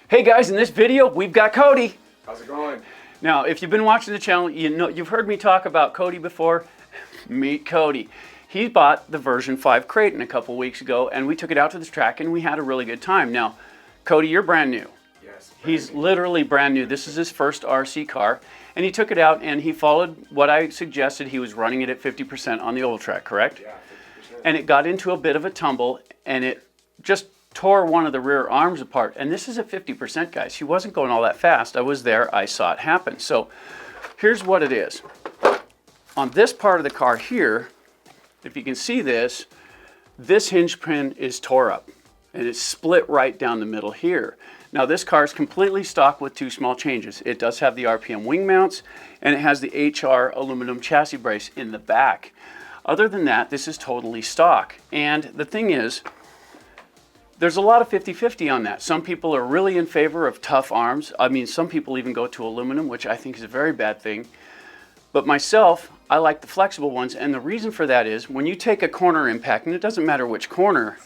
Hey guys, in this video, we've got Cody. How's it going? Now, if you've been watching the channel, you've heard me talk about Cody before. Meet Cody. He bought the version 5 Kraton a couple weeks ago, and we took it out to the track, and we had a really good time. Now, Cody, you're brand new. Yes. He's literally brand new. This is his first RC car, and he took it out, and he followed what I suggested. He was running it at 50% on the oval track, correct? Yeah, 50%. And it got into a bit of a tumble, and it just tore one of the rear arms apart. And this is at 50%, guys. He wasn't going all that fast. I was there. I saw it happen. So here's what it is. On this part of the car here, if you can see this hinge pin is tore up, and it's split right down the middle here. Now this car is completely stock with two small changes. It does have the RPM wing mounts, and it has the HR aluminum chassis brace in the back. Other than that, this is totally stock. And the thing is, there's a lot of 50-50 on that. Some people are really in favor of tough arms. I mean, some people even go to aluminum, which I think is a very bad thing. But myself, I like the flexible ones, and the reason for that is when you take a corner impact, and it doesn't matter which corner,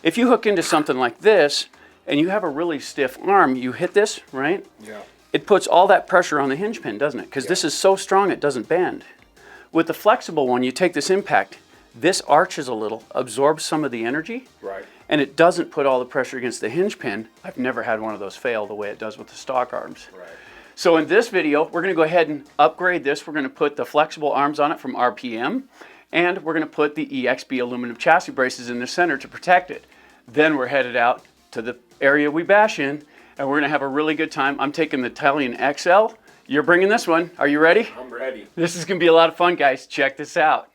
if you hook into something like this and you have a really stiff arm, you hit this, right? Yeah. It puts all that pressure on the hinge pin, doesn't it? Because this is so strong it doesn't bend. With the flexible one, you take this impact, this arches a little, absorbs some of the energy, Right. and it doesn't put all the pressure against the hinge pin. I've never had one of those fail the way it does with the stock arms. Right. So in this video, we're going to go ahead and upgrade this. We're going to put the flexible arms on it from RPM, and we're going to put the EXB aluminum chassis braces in the center to protect it. Then we're headed out to the area we bash in, and we're going to have a really good time. I'm taking the Italian XL. You're bringing this one. Are you ready? I'm ready. This is going to be a lot of fun, guys. Check this out.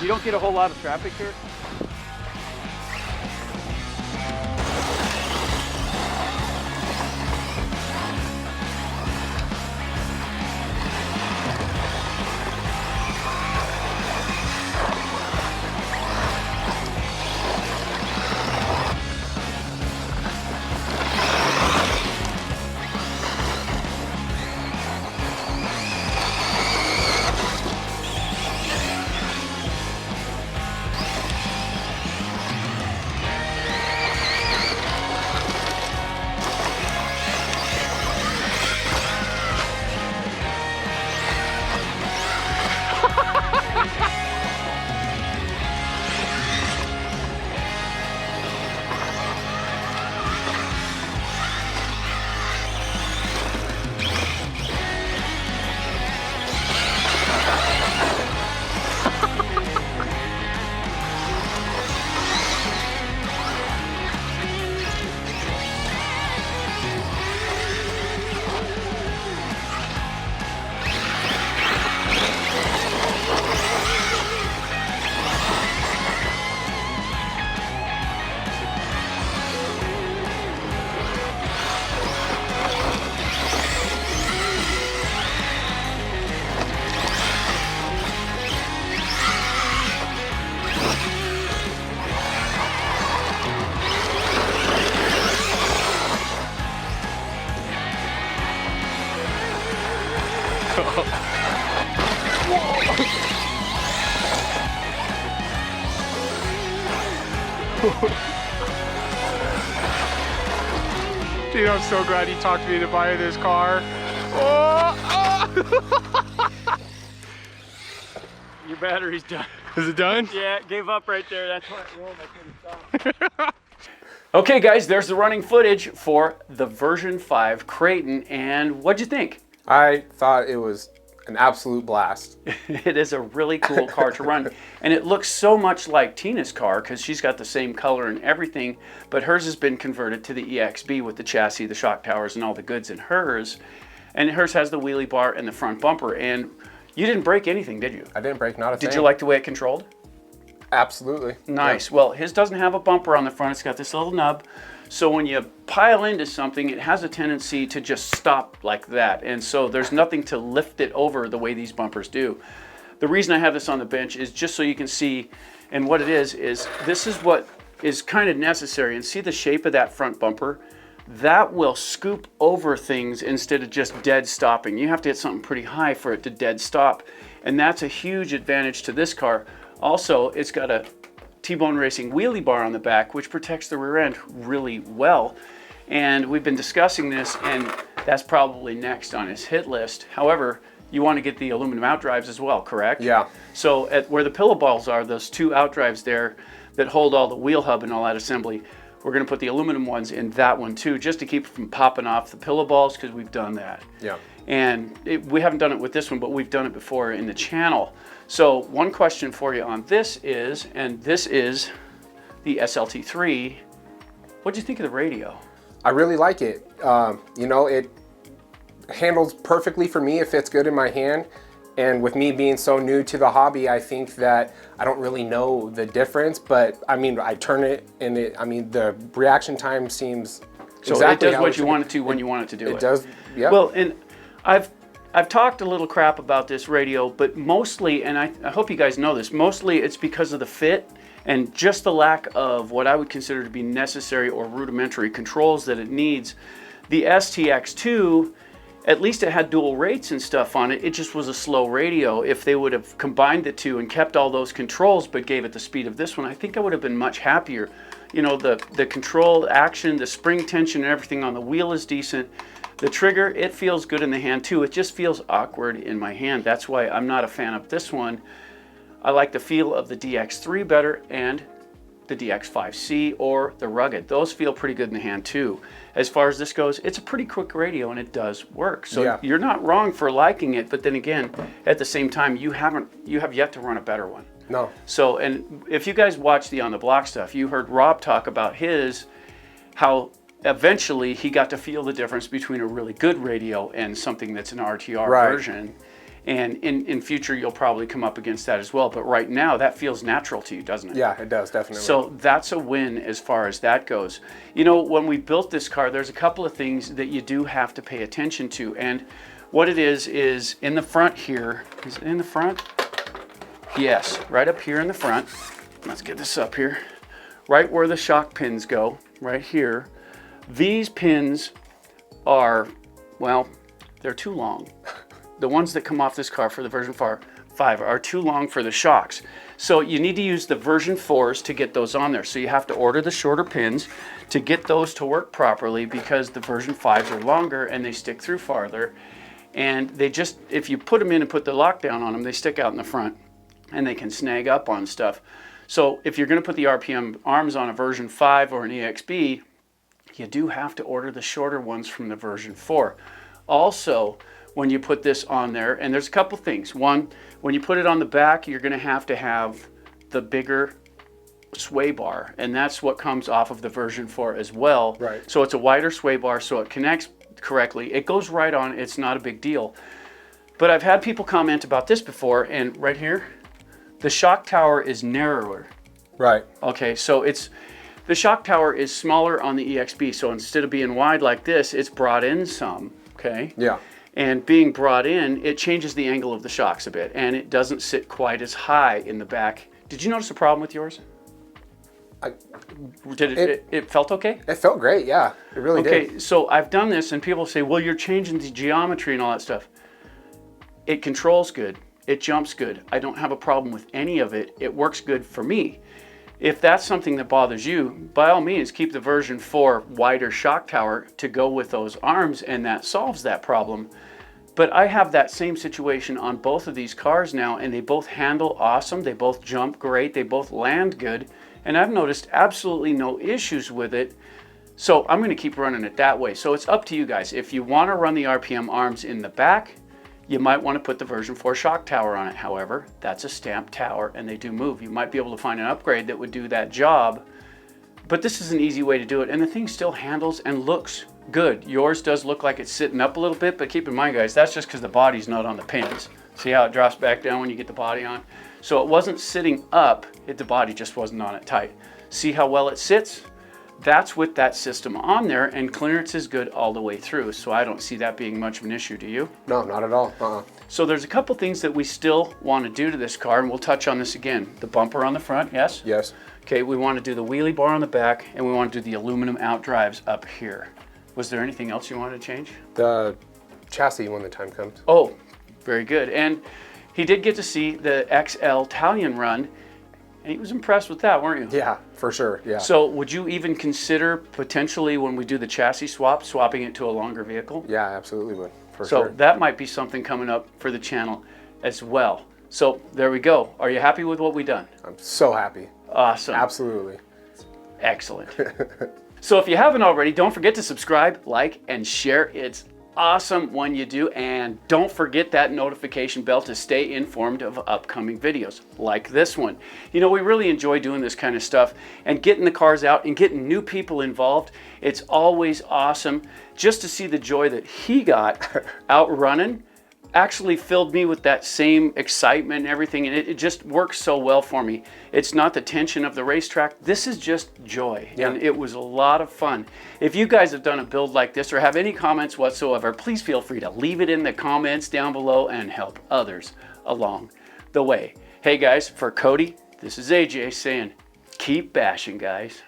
You don't get a whole lot of traffic here? Dude, I'm so glad he talked me into buying this car. Oh, oh. Your battery's done. Is it done? Yeah, it gave up right there. That's why it rolled. I couldn't stop. Okay, guys, there's the running footage for the version 5 Kraton, and what'd you think? I thought it was an absolute blast. It is a really cool car to run, and it looks so much like Tina's car because she's got the same color and everything, but hers has been converted to the EXB with the chassis, the shock towers, and all the goods in hers, and hers has the wheelie bar and the front bumper, and you didn't break anything, did you? I didn't break not a thing. Did you like the way it controlled? Absolutely. Nice. Yeah. Well, his doesn't have a bumper on the front. It's got this little nub. So when you pile into something, it has a tendency to just stop like that. And so there's nothing to lift it over the way these bumpers do. The reason I have this on the bench is just so you can see, and what it is this is what is kind of necessary. And see the shape of that front bumper? That will scoop over things instead of just dead stopping. You have to hit something pretty high for it to dead stop. And that's a huge advantage to this car. Also, it's got a T-Bone Racing wheelie bar on the back, which protects the rear end really well. And we've been discussing this, and that's probably next on his hit list. However, you want to get the aluminum outdrives as well, correct? Yeah. So at where the pillow balls are, those two outdrives there that hold all the wheel hub and all that assembly, we're going to put the aluminum ones in that one too, just to keep it from popping off the pillow balls, because we've done that. Yeah. And we haven't done it with this one, but we've done it before in the channel. So one question for you on this is, and this is the SLT3, what'd you think of the radio? I really like it. You know, it handles perfectly for me. It fits good in my hand. And with me being so new to the hobby, I think that I don't really know the difference, but I mean, I turn it and the reaction time seems so exactly it does how what you want it to when you want it to do it. It does, yeah. Well, and I've talked a little crap about this radio, but mostly, and I hope you guys know this, mostly it's because of the fit and just the lack of what I would consider to be necessary or rudimentary controls that it needs. The STX2, at least it had dual rates and stuff on it. It just was a slow radio. If they would have combined the two and kept all those controls but gave it the speed of this one, I think I would have been much happier. You know, the control action, the spring tension and everything on the wheel is decent. The trigger, it feels good in the hand too. It just feels awkward in my hand. That's why I'm not a fan of this one. I like the feel of the DX3 better and the DX5C or the Rugged. Those feel pretty good in the hand too. As far as this goes, it's a pretty quick radio and it does work. So yeah. You're not wrong for liking it, but then again, at the same time, you have yet to run a better one. No. So, and if you guys watch the On the Block stuff, you heard Rob talk about how eventually he got to feel the difference between a really good radio and something that's an RTR right. version. And in future, you'll probably come up against that as well. But right now, that feels natural to you, doesn't it? Yeah, it does, definitely. So that's a win as far as that goes. You know, when we built this car, there's a couple of things that you do have to pay attention to. And what it is in the front here. Is it in the front? Yes, right up here in the front. Let's get this up here. Right where the shock pins go, right here. These pins are, well, they're too long. The ones that come off this car for the version 5 are too long for the shocks. So you need to use the version 4s to get those on there. So you have to order the shorter pins to get those to work properly, because the version 5s are longer and they stick through farther. And they just, if you put them in and put the lockdown on them, they stick out in the front and they can snag up on stuff. So if you're going to put the RPM arms on a version 5 or an EXB, you do have to order the shorter ones from the version 4. Also, when you put this on there, and there's a couple things. One, when you put it on the back, you're going to have the bigger sway bar, and that's what comes off of the version 4 as well. Right. So it's a wider sway bar, so it connects correctly. It goes right on. It's not a big deal. But I've had people comment about this before, and right here, the shock tower is narrower. Right. Okay, so the shock tower is smaller on the EXB, so instead of being wide like this, it's brought in some, okay? Yeah. And being brought in, it changes the angle of the shocks a bit, and it doesn't sit quite as high in the back. Did you notice a problem with yours? It felt okay? It felt great, yeah. It really did. Okay, so I've done this, and people say, well, you're changing the geometry and all that stuff. It controls good. It jumps good. I don't have a problem with any of it. It works good for me. If that's something that bothers you, by all means, keep the version 4 wider shock tower to go with those arms, and that solves that problem. But I have that same situation on both of these cars now, and they both handle awesome. They both jump great. They both land good. And I've noticed absolutely no issues with it. So I'm going to keep running it that way. So it's up to you guys. If you want to run the RPM arms in the back, you might want to put the version 4 shock tower on it. However, that's a stamped tower and they do move. You might be able to find an upgrade that would do that job, but this is an easy way to do it. And the thing still handles and looks good. Yours does look like it's sitting up a little bit, but keep in mind, guys, that's just because the body's not on the pins. See how it drops back down when you get the body on? So it wasn't sitting up, the body just wasn't on it tight. See how well it sits? That's with that system on there, and clearance is good all the way through, so I don't see that being much of an issue. Do you? No, not at all. So there's a couple things that we still want to do to this car, and we'll touch on this again. The bumper on the front, yes? Yes. Okay, we want to do the wheelie bar on the back, and we want to do the aluminum out drives up here. Was there anything else you wanted to change? The chassis when the time comes. Oh, very good. And he did get to see the XL Italian run, and he was impressed with that, weren't you? Yeah, for sure, yeah. So would you even consider potentially, when we do the chassis swap, swapping it to a longer vehicle? Yeah, absolutely would, for so sure. That might be something coming up for the channel as well. So there we go. Are you happy with what we've done? I'm so happy. Awesome. Absolutely. Excellent. So if you haven't already, don't forget to subscribe, like, and share. It's awesome when you do, and don't forget that notification bell to stay informed of upcoming videos like this one. You know, we really enjoy doing this kind of stuff and getting the cars out and getting new people involved. It's always awesome just to see the joy that he got out running. Actually filled me with that same excitement and everything, and it just works so well for me. It's not the tension of the racetrack. This is just joy, and it was a lot of fun. If you guys have done a build like this or have any comments whatsoever, please feel free to leave it in the comments down below and help others along the way. Hey guys, for Cody, this is AJ saying, keep bashing, guys.